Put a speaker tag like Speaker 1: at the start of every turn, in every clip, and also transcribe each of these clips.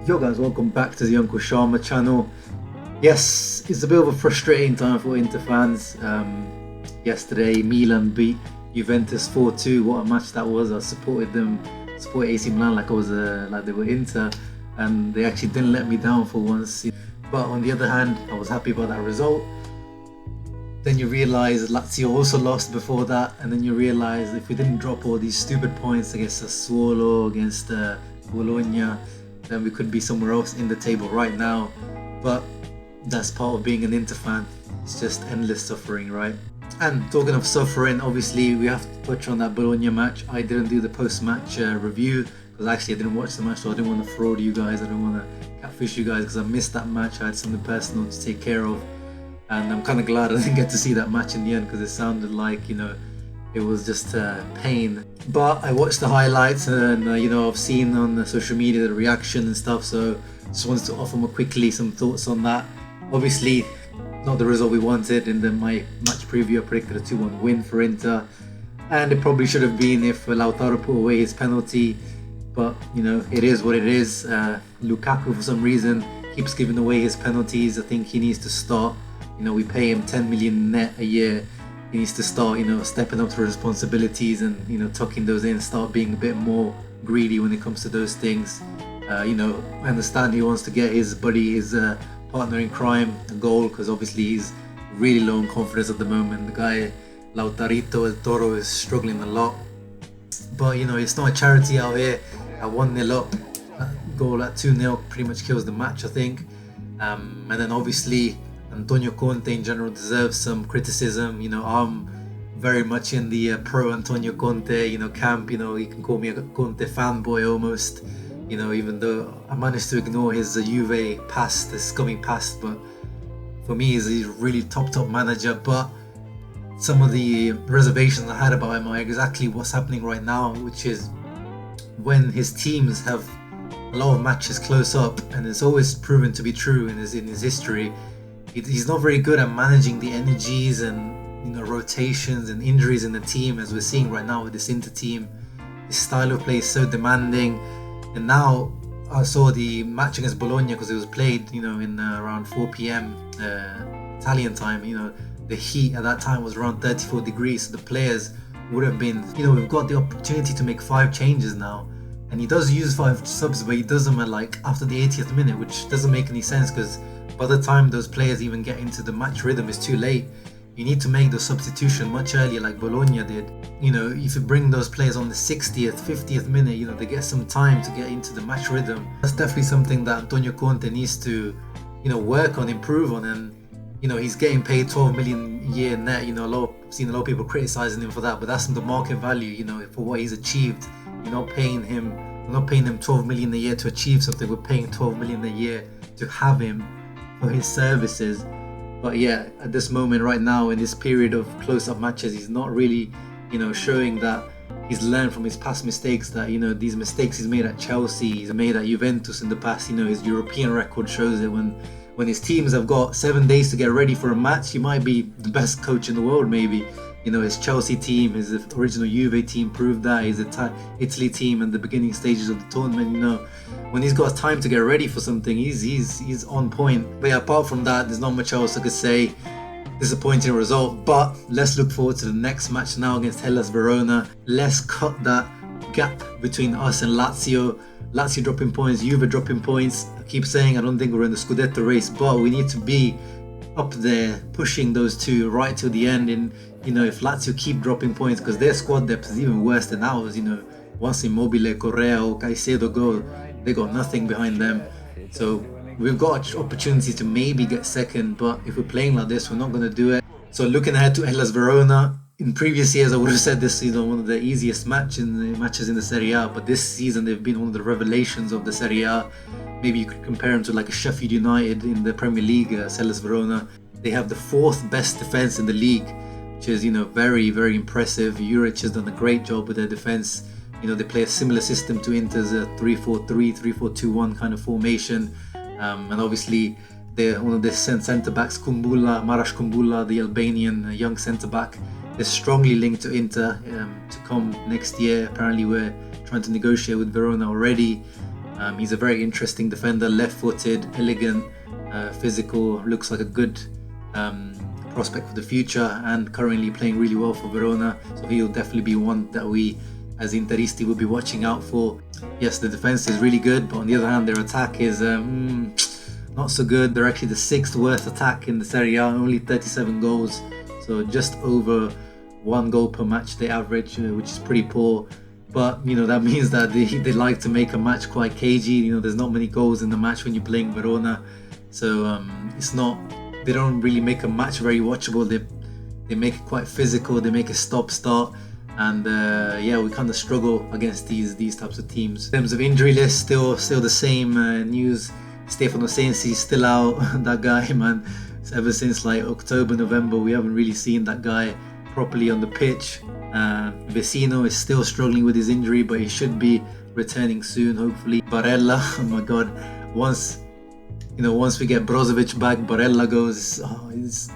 Speaker 1: Yo guys, welcome back to the Uncle Sharma channel. Yes, it's a bit of a frustrating time for Inter fans. Yesterday, Milan beat Juventus 4-2. What a match that was! I supported them, supported AC Milan like I was like they were Inter, and they actually didn't let me down for once. But on the other hand, I was happy about that result. Then you realise Lazio also lost before that, and then you realise if we didn't drop all these stupid points against Sassuolo, against Bologna, then we could be somewhere else in the table right now. But that's part of being an Inter fan. It's just endless suffering, right? And talking of suffering, obviously we have to touch on that Bologna match. I didn't do the post-match review because actually I didn't watch the match, so I didn't want to fraud you guys. I didn't want to catfish you guys because I missed that match. I had something personal to take care of, and I'm kind of glad I didn't get to see that match in the end because it sounded like, it was just pain. But I watched the highlights and I've seen on the social media the reaction and stuff, so just wanted to offer more quickly some thoughts on that. Obviously not the result we wanted. In my match preview I predicted a 2-1 win for Inter, and it probably should have been if Lautaro put away his penalty, but it is what it is. Lukaku for some reason keeps giving away his penalties. I think he needs to start. We pay him 10 million net a year. He needs to start, stepping up to responsibilities and, tucking those in, start being a bit more greedy when it comes to those things. I understand he wants to get his buddy, his partner in crime, a goal, because obviously he's really low in confidence at the moment. The guy, Lautarito El Toro, is struggling a lot. But, it's not a charity out here. At 1-0 up, that goal at 2-0 pretty much kills the match, I think. And then obviously Antonio Conte in general deserves some criticism. I'm very much in the pro Antonio Conte, camp. You can call me a Conte fanboy almost. Even though I managed to ignore his Juve past, his coming past, but for me, he's a really top manager. But some of the reservations I had about him are exactly what's happening right now, which is when his teams have a lot of matches close up, and it's always proven to be true in his history. He's not very good at managing the energies and rotations and injuries in the team, as we're seeing right now with this Inter team. His style of play is so demanding, and now I saw the match against Bologna because it was played in around 4 p.m. Italian time. The heat at that time was around 34 degrees, so the players would have been, we've got the opportunity to make 5 changes now, and he does use 5 subs, but he does them at after the 80th minute, which doesn't make any sense because by the time those players even get into the match rhythm, it's too late. You need to make the substitution much earlier, like Bologna did. If you bring those players on the 60th, 50th minute, they get some time to get into the match rhythm. That's definitely something that Antonio Conte needs to, work on, improve on. And he's getting paid 12 million a year net. I've seen a lot of people criticizing him for that, but that's the market value. For what he's achieved. We're not paying him 12 million a year to achieve something. We're paying 12 million a year to have him for his services. But yeah, at this moment right now, in this period of close-up matches, he's not really showing that he's learned from his past mistakes, that these mistakes he's made at Chelsea, he's made at Juventus in the past. His European record shows it. When his teams have got 7 days to get ready for a match, he might be the best coach in the world, maybe. His Chelsea team, his original Juve team proved that. His Italy team in the beginning stages of the tournament, when he's got time to get ready for something, he's on point. But yeah, apart from that, there's not much else I could say. Disappointing result, but let's look forward to the next match now against Hellas Verona. Let's cut that gap between us and Lazio. Lazio dropping points, Juve dropping points. I keep saying I don't think we're in the Scudetto race, but we need to be up there pushing those two right till the end. And if Lazio keep dropping points, because their squad depth is even worse than ours, once Immobile, Correa or Caicedo go, they got nothing behind them. So we've got opportunity to maybe get second, but if we're playing like this, we're not going to do it. So looking ahead to Hellas Verona, in previous years I would have said this is one of the easiest matches in the Serie A, but this season they've been one of the revelations of the Serie A. Maybe you could compare them to like a Sheffield United in the Premier League. Hellas Verona, they have the 4th best defense in the league, which is very, very impressive. Juric has done a great job with their defense. They play a similar system to Inter's 3-4-3, 3-4-2-1 kind of formation. And obviously, they're one of the centre-backs, Marash Kumbulla, the Albanian young centre-back, is strongly linked to Inter to come next year. Apparently, we're trying to negotiate with Verona already. He's a very interesting defender, left-footed, elegant, physical, looks like a good prospect for the future, and currently playing really well for Verona. So he'll definitely be one that we, as Interisti, will be watching out for. Yes, the defense is really good, but on the other hand, their attack is not so good. They're actually the 6th worst attack in the Serie A, only 37 goals. So just over 1 goal per match they average, which is pretty poor. But, that means that they like to make a match quite cagey. There's not many goals in the match when you're playing Verona. So they don't really make a match very watchable. They make it quite physical. They make a stop-start. And we kind of struggle against these types of teams. In terms of injury list, still the same news. Stefano Sensi still out. That guy, man, ever since like October, November, we haven't really seen that guy properly on the pitch. Vecino is still struggling with his injury, but he should be returning soon, hopefully. Barella, oh my god, once we get Brozovic back, Barella goes. This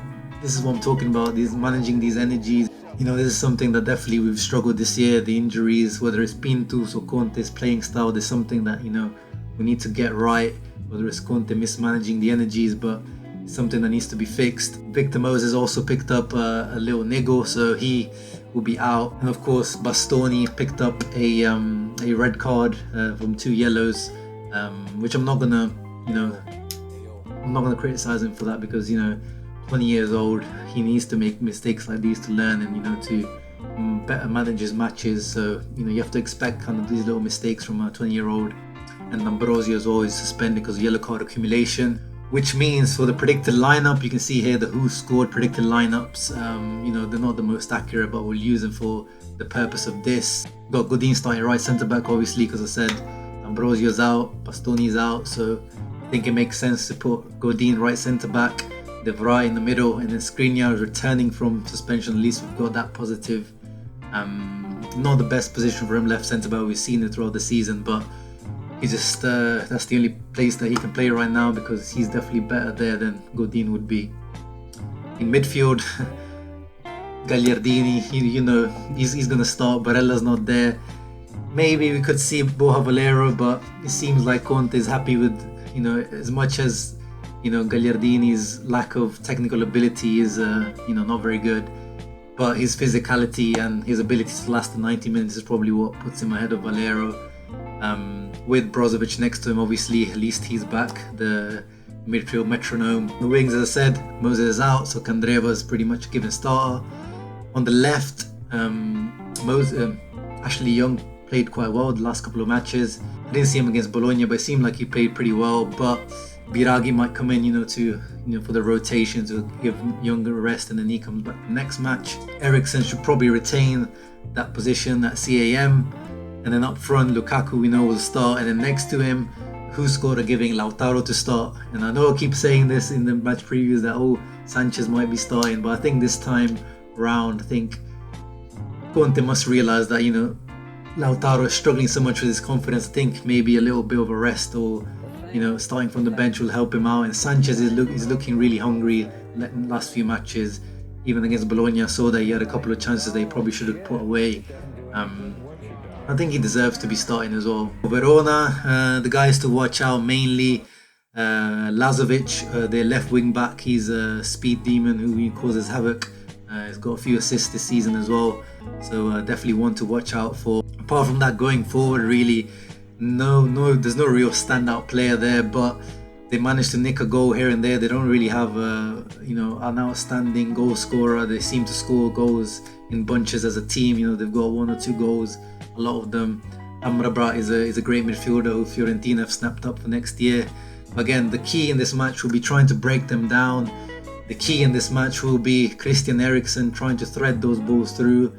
Speaker 1: is what I'm talking about. Managing these energies. This is something that definitely we've struggled this year. The injuries, whether it's Pintus or Conte's playing style, there's something that we need to get right. Whether it's Conte mismanaging the energies, but it's something that needs to be fixed. Victor Moses also picked up a little niggle, so he will be out. And of course, Bastoni picked up a red card from 2 yellows, which I'm not gonna criticize him for that, because 20 years old, he needs to make mistakes like these to learn and to better manage his matches. So you have to expect kind of these little mistakes from a 20-year-old. And Ambrosio is always suspended because of yellow card accumulation, which means for the predicted lineup, you can see here the who scored predicted lineups. They're not the most accurate, but we'll use them for the purpose of this. Got Godin starting right centre back, obviously, because I said Ambrosio's out, Bastoni's out, so I think it makes sense to put Godin right centre back, De Vrij in the middle, and then Skriniar is returning from suspension. At least we've got that positive. Not the best position for him, left centre back. We've seen it throughout the season, but he just that's the only place that he can play right now, because he's definitely better there than Godin would be. In midfield, Gagliardini, he's gonna start. Barella's not there. Maybe we could see Borja Valero, but it seems like Conte is happy with as much as Gagliardini's lack of technical ability is not very good, but his physicality and his ability to last the 90 minutes is probably what puts him ahead of Valero. With Brozovic next to him, obviously, at least he's back, the midfield metronome. The wings, as I said, Moses is out, so Candreva is pretty much a given starter. On the left, Ashley Young played quite well the last couple of matches. I didn't see him against Bologna, but it seemed like he played pretty well. But Biraghi might come in, for the rotation to give Young a rest, and then he comes back the next match. Eriksen should probably retain that position at CAM. And then up front, Lukaku, will start. And then next to him, who scored are giving Lautaro to start. And I know I keep saying this in the match previews that, Sanchez might be starting. But I think this time round, Conte must realize that, Lautaro is struggling so much with his confidence. I think maybe a little bit of a rest or, starting from the bench will help him out. And Sanchez is looking really hungry in the last few matches. Even against Bologna, I saw that he had a couple of chances they probably should have put away. I think he deserves to be starting as well. Verona, the guys to watch out mainly, Lazovic, their left wing back. He's a speed demon who causes havoc. He's got a few assists this season as well, so definitely one to watch out for. Apart from that, going forward, really, there's no real standout player there, but they managed to nick a goal here and there. They don't really have an outstanding goal scorer. They seem to score goals in bunches as a team. They've got 1 or 2 goals. A lot of them. Amrabat is a great midfielder who Fiorentina have snapped up for next year. Again, the key in this match will be trying to break them down. The key in this match will be Christian Eriksen trying to thread those balls through.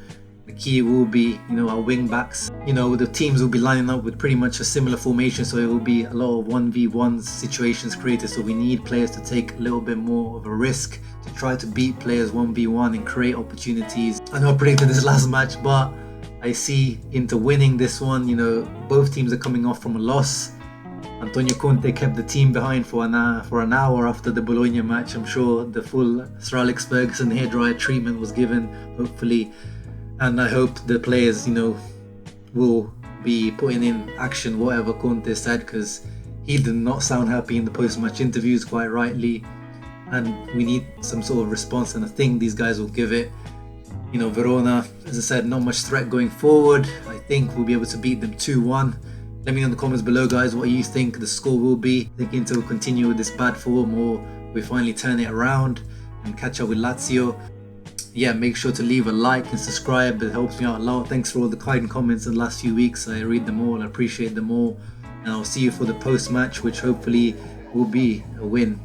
Speaker 1: The key will be, our wing backs. The teams will be lining up with pretty much a similar formation, so it will be a lot of 1v1 situations created. So we need players to take a little bit more of a risk to try to beat players 1v1 and create opportunities. I know I predicted this last match, but I see Inter winning this one. Both teams are coming off from a loss. Antonio Conte kept the team behind for an hour after the Bologna match. I'm sure the full Sir Alex Ferguson hairdryer treatment was given, hopefully. And I hope the players, will be putting in action whatever Conte said, because he did not sound happy in the post-match interviews, quite rightly, and we need some sort of response, and I think these guys will give it. You know, Verona, as I said, not much threat going forward. I think we'll be able to beat them 2-1. Let me know in the comments below, guys, what you think the score will be. Think Inter will continue with this bad form, or we finally turn it around and catch up with Lazio. Yeah, make sure to leave a like and subscribe. It helps me out a lot. Thanks for all the kind comments in the last few weeks. I read them all. I appreciate them all. And I'll see you for the post-match, which hopefully will be a win.